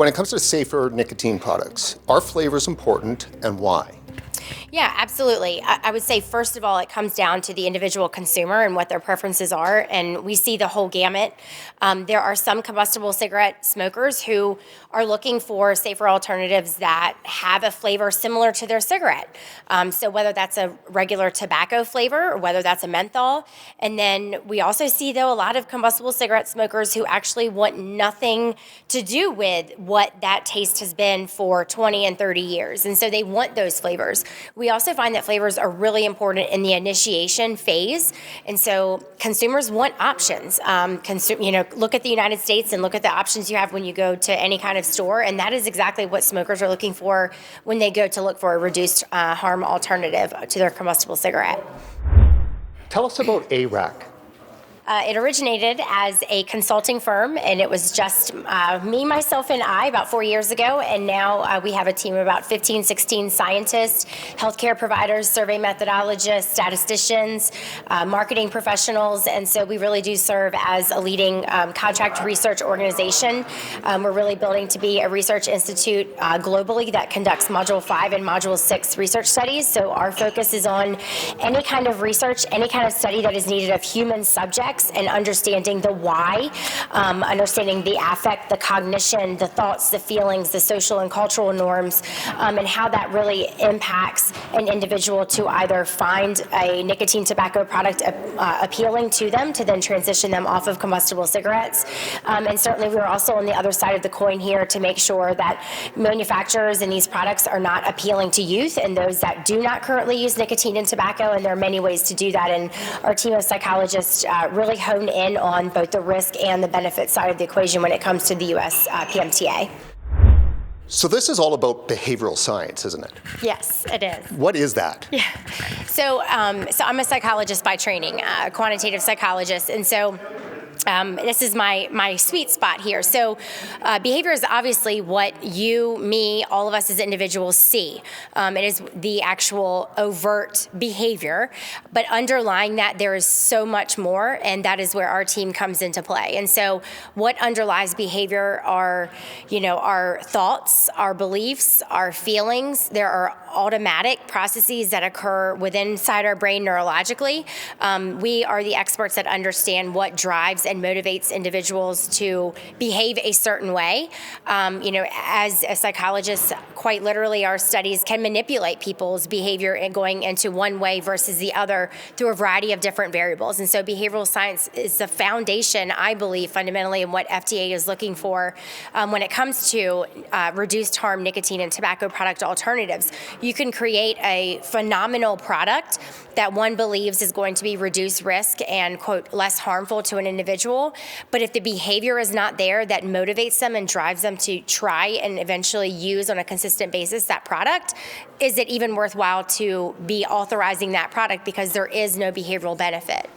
When it comes to safer nicotine products, are flavors important and why? Yeah, absolutely. I would say, first of all, it comes down to the individual consumer and what their preferences are, and we see the whole gamut. There are some combustible cigarette smokers who are looking for safer alternatives that have a flavor similar to their cigarette. So whether that's a regular tobacco flavor or whether that's a menthol. And then we also see, though, a lot of combustible cigarette smokers who actually want nothing to do with what that taste has been for 20 and 30 years. And so they want those flavors. We also find that flavors are really important in the initiation phase, and so consumers want options. Look at the United States and look at the options you have when you go to any kind of store, and that is exactly what smokers are looking for when they go to look for a reduced harm alternative to their combustible cigarette. Tell us about ARAC. It originated as a consulting firm, and it was just me, myself, and I about 4 years ago. And now we have a team of about 15, 16 scientists, healthcare providers, survey methodologists, statisticians, marketing professionals. And so we really do serve as a leading contract research organization. We're really building to be a research institute globally that conducts Module 5 and Module 6 research studies. So our focus is on any kind of research, any kind of study that is needed of human subjects, and understanding the why, understanding the affect, the cognition, the thoughts, the feelings, the social and cultural norms, and how that really impacts an individual to either find a nicotine tobacco product appealing to them to then transition them off of combustible cigarettes. And certainly we're also on the other side of the coin here to make sure that manufacturers in these products are not appealing to youth and those that do not currently use nicotine and tobacco, and there are many ways to do that. And our team of psychologists really hone in on both the risk and the benefit side of the equation when it comes to the U.S. PMTA. So this is all about behavioral science, isn't it? Yes, it is. What is that? Yeah. So I'm a psychologist by training, a quantitative psychologist, and so this is my sweet spot here. So behavior is obviously what you, me, all of us as individuals see. It is the actual overt behavior, but underlying that there is so much more, and that is where our team comes into play. And so what underlies behavior are, our thoughts, our beliefs, our feelings. There are automatic processes that occur inside our brain neurologically. We are the experts that understand what drives and motivates individuals to behave a certain way. As a psychologist, quite literally, our studies can manipulate people's behavior and going into one way versus the other through a variety of different variables. And so behavioral science is the foundation, I believe, fundamentally, in what FDA is looking for when it comes to reduced harm nicotine and tobacco product alternatives. You can create a phenomenal product that one believes is going to be reduced risk and, quote, less harmful to an individual. But if the behavior is not there that motivates them and drives them to try and eventually use on a consistent basis that product, is it even worthwhile to be authorizing that product because there is no behavioral benefit?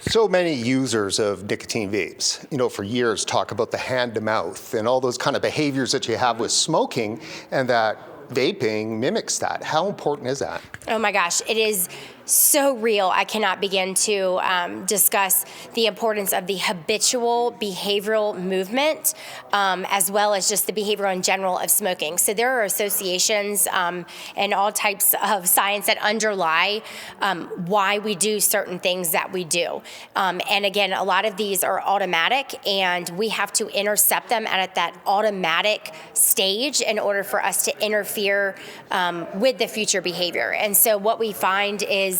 So many users of nicotine vapes, for years talk about the hand to mouth and all those kind of behaviors that you have with smoking, and that vaping mimics that. How important is that? Oh my gosh, it is so real. I cannot begin to discuss the importance of the habitual behavioral movement, as well as just the behavioral in general of smoking. So there are associations and all types of science that underlie why we do certain things that we do. And again, a lot of these are automatic, and we have to intercept them at that automatic stage in order for us to interfere with the future behavior. And so what we find is,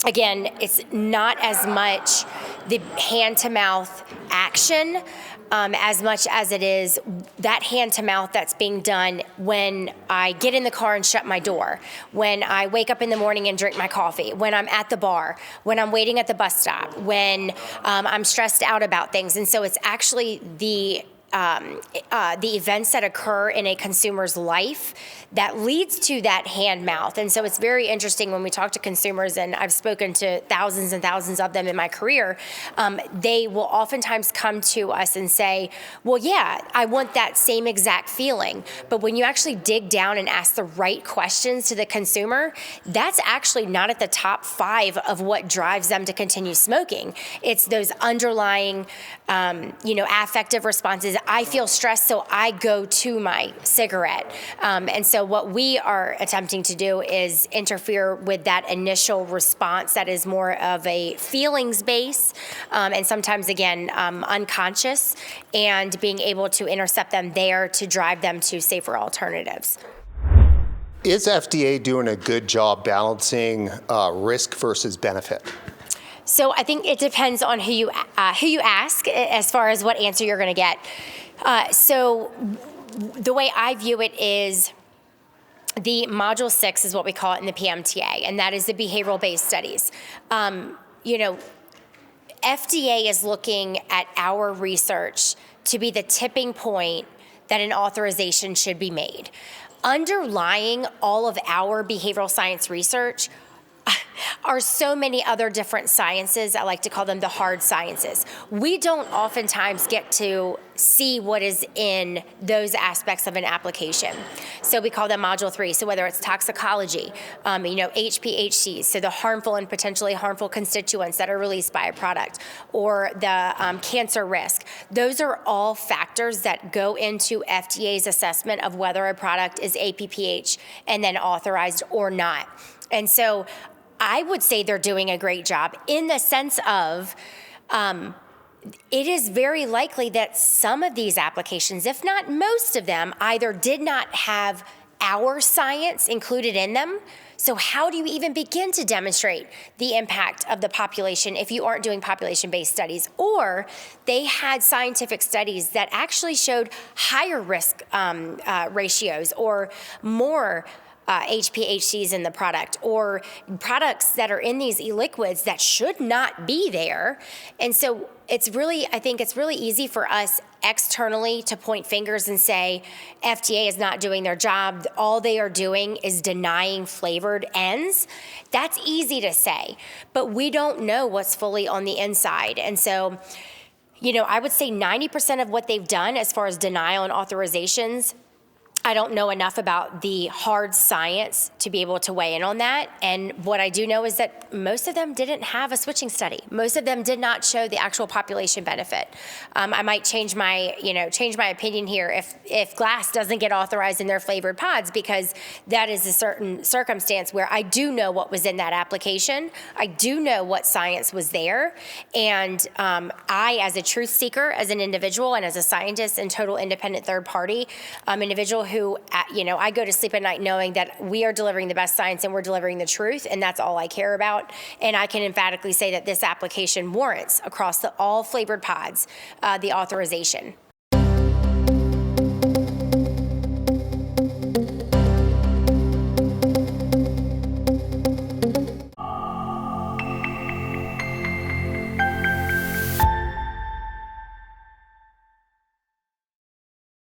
again, it's not as much the hand-to-mouth action as much as it is that hand-to-mouth that's being done when I get in the car and shut my door, when I wake up in the morning and drink my coffee, when I'm at the bar, when I'm waiting at the bus stop, when I'm stressed out about things. And so it's actually the events that occur in a consumer's life that leads to that hand mouth. And so it's very interesting when we talk to consumers, and I've spoken to thousands and thousands of them in my career, they will oftentimes come to us and say, well, yeah, I want that same exact feeling. But when you actually dig down and ask the right questions to the consumer, that's actually not at the top 5 of what drives them to continue smoking. It's those underlying, affective responses, I feel stressed, so I go to my cigarette. And so what we are attempting to do is interfere with that initial response that is more of a feelings base, and sometimes, again, unconscious, and being able to intercept them there to drive them to safer alternatives. Is FDA doing a good job balancing risk versus benefit? So I think it depends on who you ask as far as what answer you're going to get. So the way I view it is the Module 6 is what we call it in the PMTA, and that is the behavioral-based studies. FDA is looking at our research to be the tipping point that an authorization should be made. Underlying all of our behavioral science research are so many other different sciences. I like to call them the hard sciences. We don't oftentimes get to see what is in those aspects of an application. So we call them Module 3. So whether it's toxicology, HPHCs, so the harmful and potentially harmful constituents that are released by a product, or the cancer risk, those are all factors that go into FDA's assessment of whether a product is APPH and then authorized or not. And so I would say they're doing a great job in the sense of it is very likely that some of these applications, if not most of them, either did not have our science included in them. So how do you even begin to demonstrate the impact of the population if you aren't doing population-based studies? Or they had scientific studies that actually showed higher risk ratios or more HPHCs in the product, or products that are in these e-liquids that should not be there. And so I think it's really easy for us externally to point fingers and say, FDA is not doing their job. All they are doing is denying flavored ends. That's easy to say, but we don't know what's fully on the inside. And so, I would say 90% of what they've done as far as denial and authorizations, I don't know enough about the hard science to be able to weigh in on that. And what I do know is that most of them didn't have a switching study. Most of them did not show the actual population benefit. I might change my opinion here if glass doesn't get authorized in their flavored pods, because that is a certain circumstance where I do know what was in that application. I do know what science was there. And I, as a truth seeker, as an individual, and as a scientist and total independent third party individual who, I go to sleep at night knowing that we are delivering the best science and we're delivering the truth, and that's all I care about. And I can emphatically say that this application warrants, across all flavored pods, the authorization.